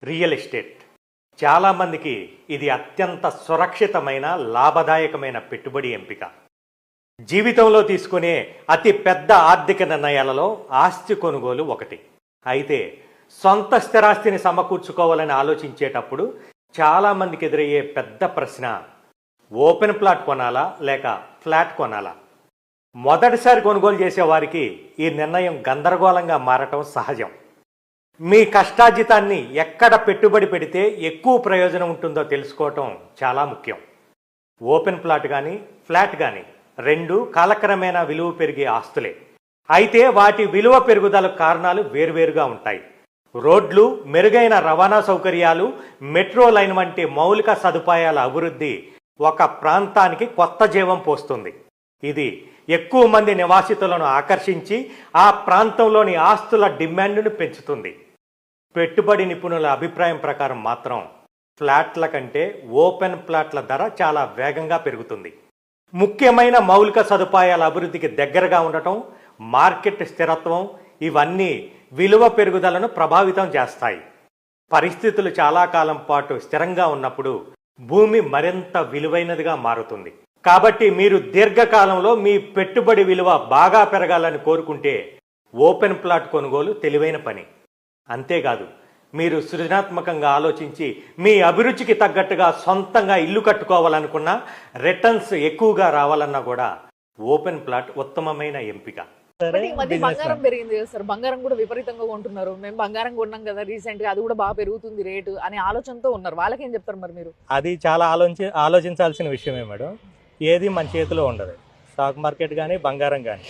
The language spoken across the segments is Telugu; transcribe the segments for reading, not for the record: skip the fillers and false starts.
రియల్ ఎస్టేట్ చాలామందికి ఇది అత్యంత సురక్షితమైన లాభదాయకమైన పెట్టుబడి ఎంపిక. జీవితంలో తీసుకునే అతి పెద్ద ఆర్థిక నిర్ణయాలలో ఆస్తి కొనుగోలు ఒకటి. అయితే సొంత స్థిరాస్తిని సమకూర్చుకోవాలని ఆలోచించేటప్పుడు చాలామందికి ఎదురయ్యే పెద్ద ప్రశ్న, ఓపెన్ ప్లాట్ కొనాలా లేక ఫ్లాట్ కొనాలా? మొదటిసారి కొనుగోలు చేసే వారికి ఈ నిర్ణయం గందరగోళంగా మారటం సహజం. మీ కష్టార్జితాన్ని ఎక్కడ పెట్టుబడి పెడితే ఎక్కువ ప్రయోజనం ఉంటుందో తెలుసుకోవటం చాలా ముఖ్యం. ఓపెన్ ప్లాట్ కానీ ఫ్లాట్ కానీ రెండు కాలక్రమేణా విలువ పెరిగే ఆస్తులే. అయితే వాటి విలువ పెరుగుదల కారణాలు వేరువేరుగా ఉంటాయి. రోడ్లు, మెరుగైన రవాణా సౌకర్యాలు, మెట్రో లైన్ వంటి మౌలిక సదుపాయాల అభివృద్ధి ఒక ప్రాంతానికి కొత్త జీవం పోస్తుంది. ఇది ఎక్కువ మంది నివాసితులను ఆకర్షించి ఆ ప్రాంతంలోని ఆస్తుల డిమాండ్ను పెంచుతుంది. పెట్టుబడి నిపుణుల అభిప్రాయం ప్రకారం మాత్రం ఫ్లాట్ల కంటే ఓపెన్ ప్లాట్ల ధర చాలా వేగంగా పెరుగుతుంది. ముఖ్యమైన మౌలిక సదుపాయాల అభివృద్ధికి దగ్గరగా ఉండటం, మార్కెట్ స్థిరత్వం ఇవన్నీ విలువ పెరుగుదలను ప్రభావితం చేస్తాయి. పరిస్థితులు చాలా కాలం పాటు స్థిరంగా ఉన్నప్పుడు భూమి మరింత విలువైనదిగా మారుతుంది. కాబట్టి మీరు దీర్ఘకాలంలో మీ పెట్టుబడి విలువ బాగా పెరగాలని కోరుకుంటే ఓపెన్ ప్లాట్ కొనుగోలు తెలివైన పని. అంతేకాదు, మీరు సృజనాత్మకంగా ఆలోచించి మీ అభిరుచికి తగ్గట్టుగా సొంతంగా ఇల్లు కట్టుకోవాలనుకున్నా, రిటర్న్స్ ఎక్కువగా రావాలన్నా కూడా ఓపెన్ ప్లాట్ ఉత్తమమైన ఎంపిక. ఈ మధ్య బంగారం పెరిగింది కదా సార్, బంగారం కూడా విపరీతంగా కొంటున్నారు. మేము బంగారం కొన్నాం కదా రీసెంట్ గా, అది కూడా బాగా పెరుగుతుంది రేటు అనే ఆలోచనతో ఉన్నారు. వాళ్ళకేం చెప్తారు మరి మీరు? అది చాలా ఆలోచించాల్సిన విషయమే మేడం. ఏది మన చేతిలో ఉండదు. స్టాక్ మార్కెట్ కానీ బంగారం కానీ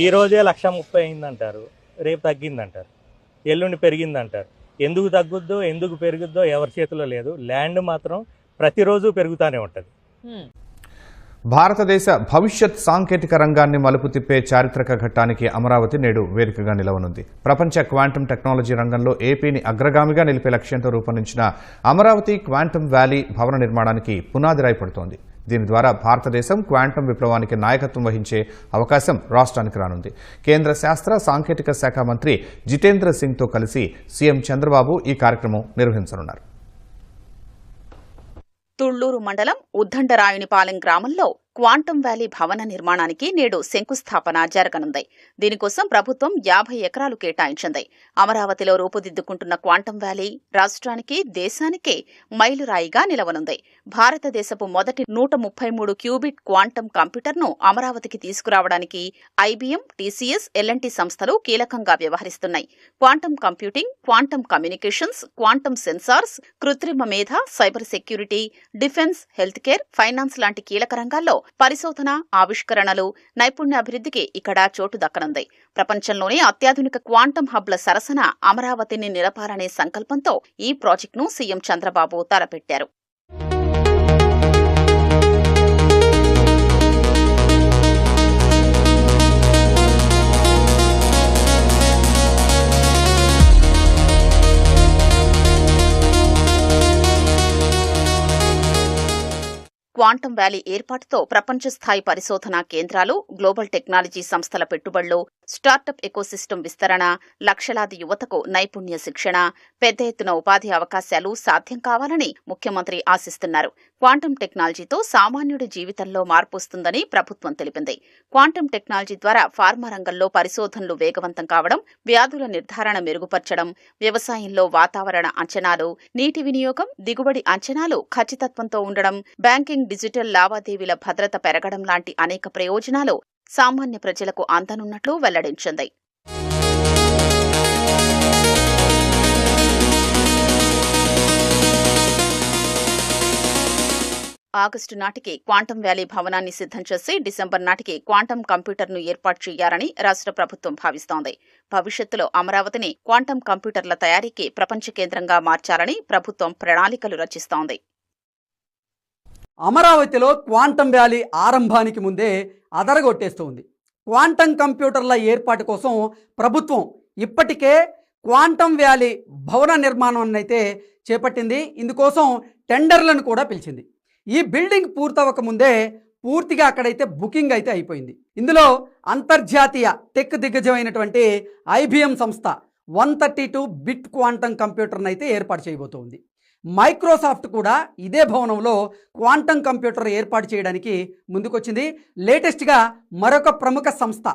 ఈ రోజే 1,30,000 అయిందంటారు, రేపు తగ్గిందంటారు, ఎల్లుండి పెరిగిందంటారు. ఎందుకు తగ్గుద్దో ఎందుకు పెరుగుద్దో ఎవరి చేతిలో లేదు. ల్యాండ్ మాత్రం ప్రతిరోజు పెరుగుతూనే ఉంటుంది. భారతదేశ భవిష్యత్ సాంకేతిక రంగాన్ని మలుపు తిప్పే చారిత్రక ఘట్టానికి అమరావతి నేడు వేదికగా నిలవనుంది. ప్రపంచ క్వాంటం టెక్నాలజీ రంగంలో ఏపీని అగ్రగామిగా నిలిపే లక్ష్యంతో రూపొందించిన అమరావతి క్వాంటం వ్యాలీ భవన నిర్మాణానికి పునాది రాయి పడుతోంది. దీని ద్వారా భారతదేశం క్వాంటం విప్లవానికి నాయకత్వం వహించే అవకాశం రాష్ట్రానికి రానుంది. కేంద్ర శాస్త్ర సాంకేతిక శాఖ మంత్రి జితేంద్ర సింగ్తో కలిసి సీఎం చంద్రబాబు ఈ కార్యక్రమం నిర్వహించనున్నారు. తుళ్లూరు మండలం ఉద్దండరాయునిపాలెం గ్రామంలో క్వాంటం వ్యాలీ భవన నిర్మాణానికి నేడు శంకుస్థాపన జరగనుంది. దీనికోసం ప్రభుత్వం 50 ఎకరాలు కేటాయించింది. అమరావతిలో రూపుదిద్దుకుంటున్న క్వాంటం వ్యాలీ రాష్ట్రానికి, దేశానికే మైలురాయిగా నిలవనుంది. భారతదేశపు మొదటి 133 క్యూబిట్ క్వాంటం కంప్యూటర్ను అమరావతికి తీసుకురావడానికి ఐబీఎం, టీసీఎస్, ఎల్ఎన్టీ సంస్థలు కీలకంగా వ్యవహరిస్తున్నాయి. Quantum computing, quantum communications, quantum sensors, కృత్రిమ మేధ, cyber security, defence, health care, finance లాంటి కీలక రంగాల్లో పరిశోధన, ఆవిష్కరణలు, నైపుణ్యాభివృద్ధికి ఇక్కడ చోటు దక్కనుంది. ప్రపంచంలోనే అత్యాధునిక క్వాంటం హబ్ల సరసన అమరావతిని నిలపాలనే సంకల్పంతో ఈ ప్రాజెక్టును సీఎం చంద్రబాబు తలపెట్టారు. క్వాంటం వ్యాలీ ఏర్పాటుతో ప్రపంచ స్థాయి పరిశోధనా కేంద్రాలు, గ్లోబల్ టెక్నాలజీ సంస్థల పెట్టుబడులు, స్టార్టప్ ఎకోసిస్టమ్ విస్తరణ, లక్షలాది యువతకు నైపుణ్య శిక్షణ, పెద్ద ఎత్తున ఉపాధి అవకాశాలు సాధ్యం కావాలని ముఖ్యమంత్రి ఆశిస్తున్నారు. క్వాంటం టెక్నాలజీతో సామాన్యుడి జీవితంలో మార్పు వస్తుందని ప్రభుత్వం తెలిపింది. క్వాంటం టెక్నాలజీ ద్వారా ఫార్మా రంగంలో పరిశోధనలు వేగవంతం కావడం, వ్యాధుల నిర్ధారణ మెరుగుపరచడం, వ్యవసాయంలో వాతావరణ అంచనాలు, నీటి వినియోగం, దిగుబడి అంచనాలు ఖచ్చితత్వంతో ఉండడం, బ్యాంకింగ్, డిజిటల్ లావాదేవీల భద్రత పెరగడం లాంటి అనేక ప్రయోజనాలు సామాన్య ప్రజలకు అందనున్నట్లు వెల్లడించింది. ఆగస్టు నాటికి క్వాంటం వ్యాలీ భవనాన్ని సిద్ధం చేసి డిసెంబర్ నాటికి క్వాంటం కంప్యూటర్ను ఏర్పాటు చేయాలని రాష్ట్ర ప్రభుత్వం భావిస్తోంది. భవిష్యత్తులో అమరావతిని క్వాంటం కంప్యూటర్ల తయారీకి ప్రపంచ కేంద్రంగా మార్చాలని ప్రభుత్వం ప్రణాళికలు రచిస్తోంది. అమరావతిలో క్వాంటం వ్యాలీ ఆరంభానికి ముందే అదరగొట్టేస్తుంది. క్వాంటం కంప్యూటర్ల ఏర్పాటు కోసం ప్రభుత్వం ఇప్పటికే క్వాంటం వ్యాలీ భవన నిర్మాణాన్ని అయితే చేపట్టింది. ఇందుకోసం టెండర్లను కూడా పిలిచింది. ఈ బిల్డింగ్ పూర్తవక ముందే పూర్తిగా అక్కడైతే బుకింగ్ అయితే అయిపోయింది. ఇందులో అంతర్జాతీయ టెక్ దిగ్గజమైనటువంటి ఐబీఎం సంస్థ 132 బిట్ క్వాంటమ్ కంప్యూటర్ని అయితే ఏర్పాటు చేయబోతోంది. మైక్రోసాఫ్ట్ కూడా ఇదే భవనంలో క్వాంటమ్ కంప్యూటర్ ఏర్పాటు చేయడానికి ముందుకొచ్చింది. లేటెస్ట్గా మరొక ప్రముఖ సంస్థ